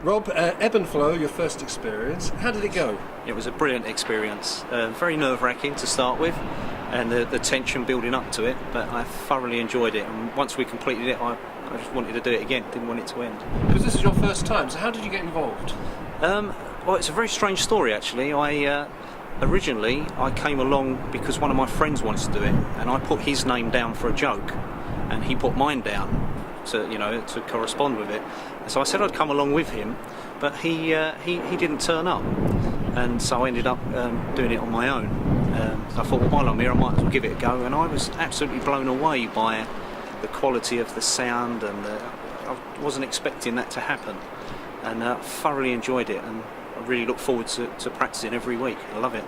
Rob, ebb and flow, your first experience. How did it go? It was a brilliant experience. Very nerve-wracking to start with, and the tension building up to it, but I thoroughly enjoyed it. And once we completed it, I just wanted to do it again, didn't want it to end. Because this is your first time, so how did you get involved? Well, it's a very strange story, actually. Originally, I came along because one of my friends wanted to do it, and I put his name down for a joke, and he put mine down to correspond with it. So I said I'd come along with him, but he didn't turn up, and so I ended up doing it on my own. So I thought, well, while I'm here, I might as well give it a go, and I was absolutely blown away by the quality of the sound, and I wasn't expecting that to happen, and thoroughly enjoyed it, and I really look forward to practicing every week. I love it.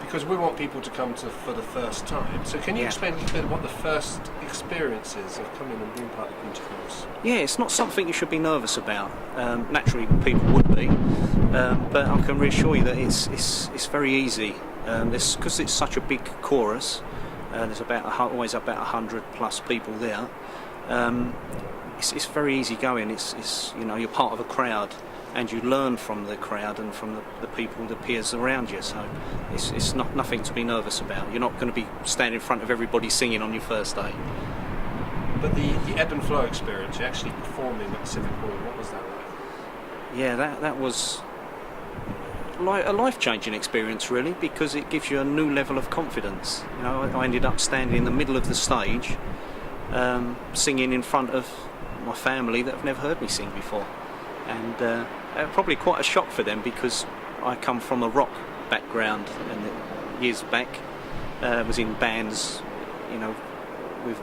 Because we want people to come to for the first time. So can you explain a little bit what the first experience is of coming and being part of the community chorus? Yeah, it's not something you should be nervous about. Naturally, people would be, but I can reassure you that it's very easy. Because it's such a big chorus. There's always about 100 plus people there. It's very easy going. It's you're part of a crowd, and you learn from the crowd and from the people, the peers around you. So it's nothing to be nervous about. You're not going to be standing in front of everybody singing on your first day. But the ebb and flow experience, you're actually performing at the Civic Hall, what was that like? Yeah, that was like a life-changing experience, really, because it gives you a new level of confidence. I ended up standing in the middle of the stage, singing in front of my family that have never heard me sing before, and probably quite a shock for them, because I come from a rock background, and years back was in bands, with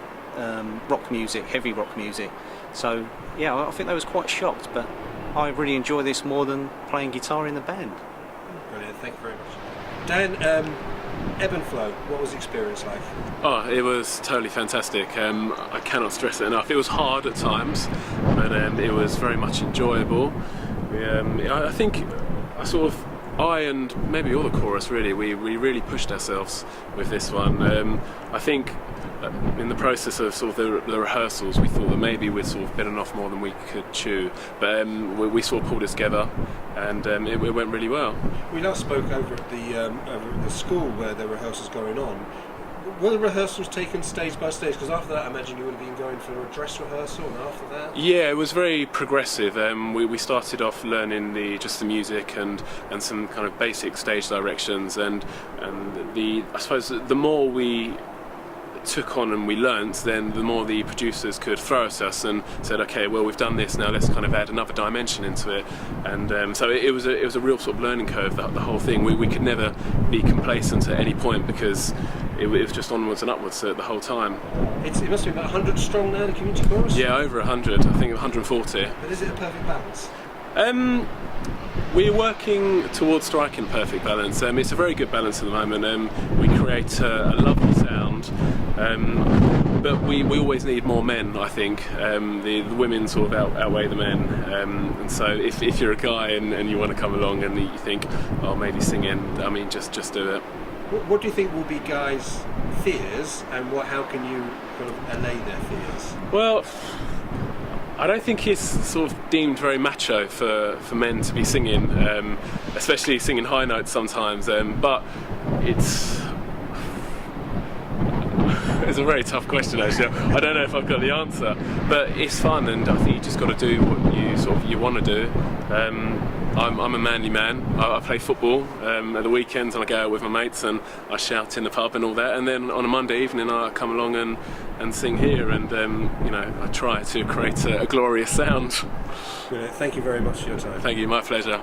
rock music, heavy rock music. So yeah, I think they was quite shocked, but I really enjoy this more than playing guitar in the band. Brilliant, thank you very much. Dan, ebb and flow, what was the experience like? Oh, it was totally fantastic. I cannot stress it enough. It was hard at times, but it was very much enjoyable. I think I and maybe all the chorus really, we really pushed ourselves with this one. I think in the process of the rehearsals, we thought that maybe we'd bitten off more than we could chew, but we pulled it together, and it went really well. We last spoke over at the school where the rehearsals going on. Were the rehearsals taken stage by stage? Because after that, I imagine you would have been going for a dress rehearsal, and after that? Yeah, it was very progressive. We started off learning just the music and some kind of basic stage directions, and I suppose the more we took on and we learnt, then the more the producers could throw at us and said, okay, well, we've done this, now let's kind of add another dimension into it. And so it was a real sort of learning curve, the whole thing. We could never be complacent at any point, because it was just onwards and upwards the whole time. It must be about 100 strong now, the community chorus? Yeah, over 100, I think 140. But is it a perfect balance? We're working towards striking perfect balance. It's a very good balance at the moment. We create a lovely sound, but we always need more men, I think. The women sort of outweigh the men, and so if you're a guy and you want to come along and you think, oh, maybe singing, I mean, just do it. What do you think will be guys' fears, and how can you kind of allay their fears? Well, I don't think it's sort of deemed very macho for men to be singing, especially singing high notes sometimes, but it's a very tough question, actually. I don't know if I've got the answer, but it's fun, and I think you just got to do what you want to do. I'm a manly man. I play football at the weekends, and I go out with my mates and I shout in the pub and all that, and then on a Monday evening I come along and sing here, and I try to create a glorious sound. Thank you very much for your time. Thank you, my pleasure.